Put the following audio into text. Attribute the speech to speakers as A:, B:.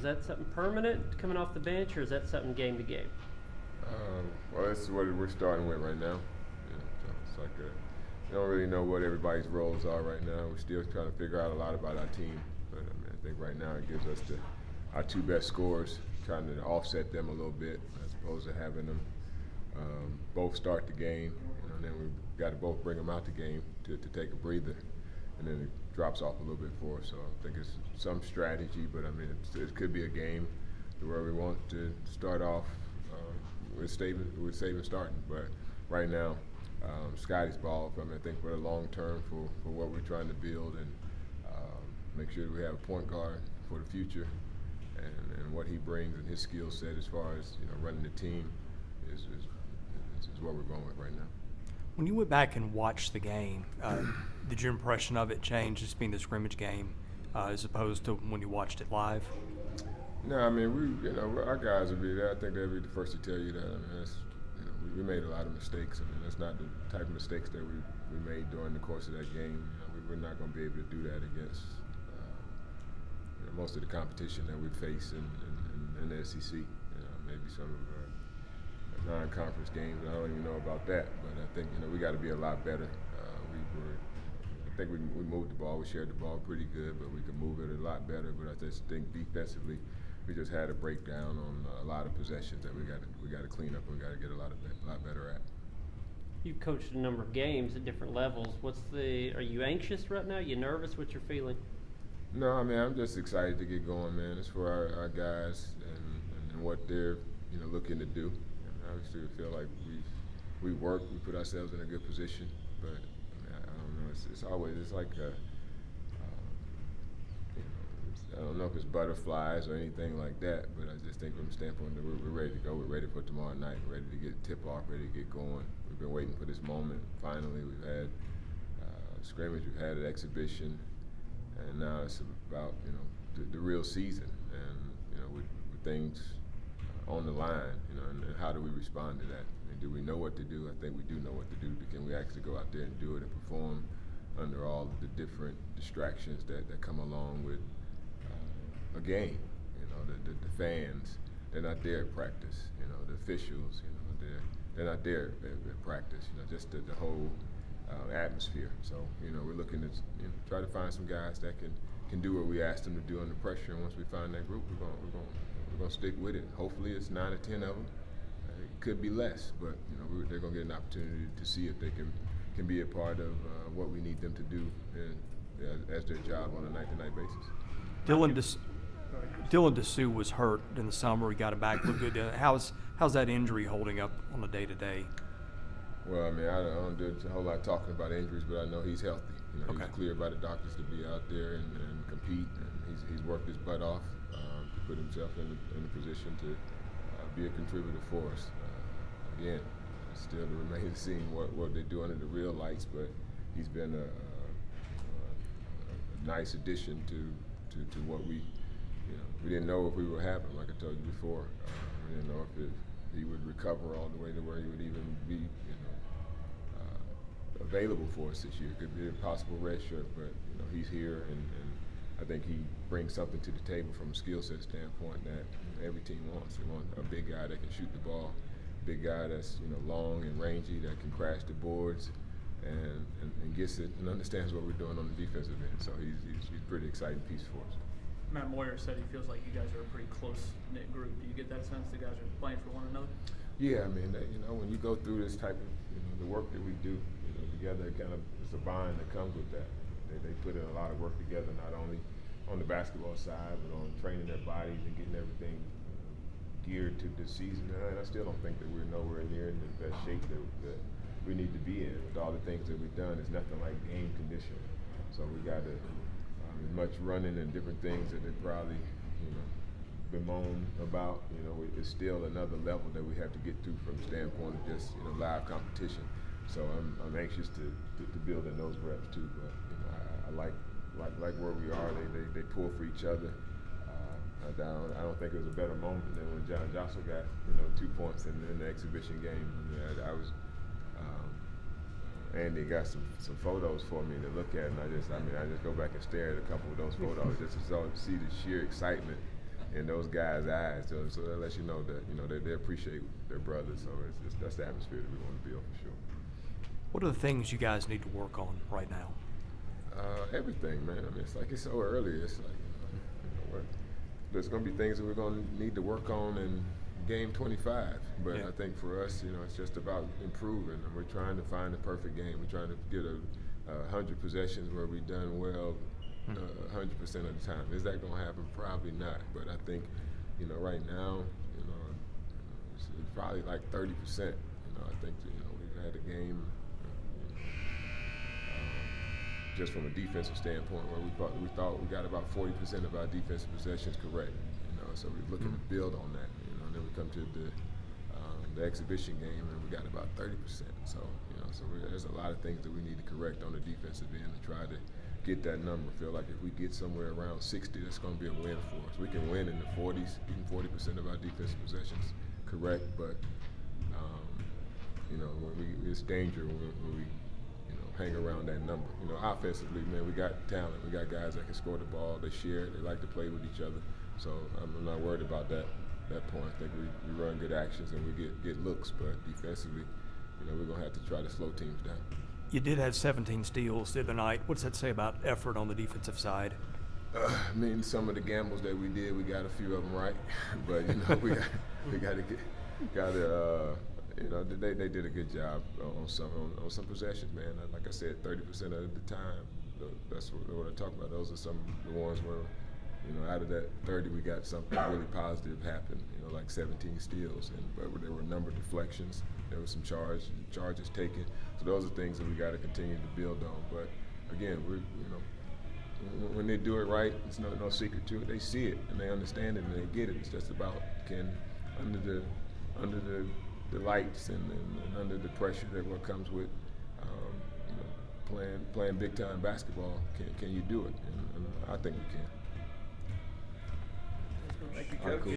A: Is that something permanent coming off the bench, or is that something game to game?
B: Well, that's what we're starting with right now. So it's like we don't really know what everybody's roles are right now. We're still trying to figure out a lot about our team. But I think right now it gives us our two best scorers, trying to offset them a little bit as opposed to having them both start the game. And then we've got to both bring them out the game to take a breather. And then it drops off a little bit for us. So I think it's some strategy, but it could be a game where we want to start off with Saban starting. But right now, Scotty's ball. I think for the long term for what we're trying to build and make sure that we have a point guard for the future and what he brings and his skill set as far as running the team is what we're going with right now.
C: When you went back and watched the game, did your impression of it change, just being the scrimmage game, as opposed to when you watched it live?
B: No, I mean our guys will be there. I think they'll be the first to tell you that. I mean, we made a lot of mistakes. I mean, that's not the type of mistakes that we made during the course of that game. We're not going to be able to do that against most of the competition that we face in the SEC. Maybe some of our non-conference games. I don't even know about that, but I think we got to be a lot better. I think we moved the ball. We shared the ball pretty good, but we could move it a lot better. But I just think defensively, we just had a breakdown on a lot of possessions that we got to clean up and we got to get a lot better at.
A: You've coached a number of games at different levels. Are you anxious right now? You nervous? What's your feeling?
B: No, I mean I'm just excited to get going, man. It's for our guys and what they're looking to do. And obviously, we feel like we put ourselves in a good position, but I don't know. It's like I don't know if it's butterflies or anything like that, but I just think from the standpoint that we're ready to go. We're ready for tomorrow night. We're ready to get tip off, ready to get going. We've been waiting for this moment. Finally, we've had scrimmage, we've had an exhibition, and now it's about the real season and with things on the line, and how do we respond to that? I mean, do we know what to do? I think we do know what to do. But can we actually go out there and do it and perform under all of the different distractions that come along with a game? The fans, they're not there at practice. The officials, they're not there at practice. Just the whole atmosphere. So we're looking to try to find some guys that can do what we asked them to do under pressure. And once we find that group, we're going to stick with it. Hopefully, it's 9 or 10 of them. It could be less, but they're going to get an opportunity to see if they can be a part of what we need them to do as their job on a night-to-night basis.
C: Dylan Dessou was hurt in the summer. He got it back, looked good. How's that injury holding up on a day-to-day?
B: Well, I mean, I don't do a whole lot talking about injuries, but I know he's healthy.
C: Okay.
B: He's cleared by the doctors to be out there and compete, and he's worked his butt off to put himself in a position to be a contributor for us. Again, still to remain seen what they do under the real lights, but he's been a nice addition to what we didn't know if we were having. Like I told you before, we didn't know if he would recover all the way to where he would even be available for us this year. It could be a possible red shirt, but he's here, and I think he brings something to the table from a skill set standpoint that every team wants. They want a big guy that can shoot the ball, a big guy that's long and rangy, that can crash the boards and gets it and understands what we're doing on the defensive end. So he's a pretty exciting piece for us.
D: Matt Moyer said he feels like you guys are a pretty close-knit group. Do you get that sense the guys are playing for one another?
B: Yeah, I mean, when you go through this type of the work that we do together, it's a bond that comes with that. They put in a lot of work together, not only on the basketball side, but on training their bodies and getting everything geared to this season. And I still don't think that we're nowhere near in the best shape that we need to be in. With all the things that we've done, it's nothing like game condition. So we got to as much running and different things that they probably bemoan about. It's still another level that we have to get to from the standpoint of just live competition. So I'm anxious to build in those reps too. But I like where we are. They pull for each other. I don't think it was a better moment than when John Jossel got 2 points in the exhibition game. I was Andy got some photos for me to look at, and I just go back and stare at a couple of those photos just to see the sheer excitement in those guys' eyes. So that lets you know that they appreciate their brothers. So that's the atmosphere that we want to build for sure.
C: What are the things you guys need to work on right now?
B: Everything, man. I mean, it's so early. It's like there's going to be things that we're going to need to work on in game 25. But
C: Yeah.
B: I think for us, it's just about improving, and we're trying to find the perfect game. We're trying to get 100 possessions where we've done well 100% of the time. Is that going to happen? Probably not. But I think, right now, it's probably like 30%. I think we've had a game. Just from a defensive standpoint, where we thought we got about 40% of our defensive possessions correct. So we're looking to build on that. And then we come to the exhibition game, and we got about 30%. So there's a lot of things that we need to correct on the defensive end to try to get that number. I feel like if we get somewhere around 60, that's going to be a win for us. We can win in the 40s, getting 40% of our defensive possessions correct, but it's danger when we hang around that number. Offensively, man, we got talent. We got guys that can score the ball. They share it. They like to play with each other. So I'm not worried about that point. I think we run good actions and we get looks, but defensively, we're gonna have to try to slow teams down.
C: You did have 17 steals the other night. What's that say about effort on the defensive side?
B: I mean, some of the gambles that we did, we got a few of them right, but they did a good job on some possessions, man. Like I said, 30% of the time, that's what I talk about. Those are some of the ones where, out of that 30, we got something really positive happen. Like 17 steals, but there were a number of deflections. There were some charges taken. So those are things that we got to continue to build on. But again, when they do it right, it's no secret to it. They see it and they understand it and they get it. It's just about under the lights and under the pressure that what comes with playing big time basketball. Can you do it? And I think we can.
D: Thank you,
B: All right,
D: Coach.
B: cool.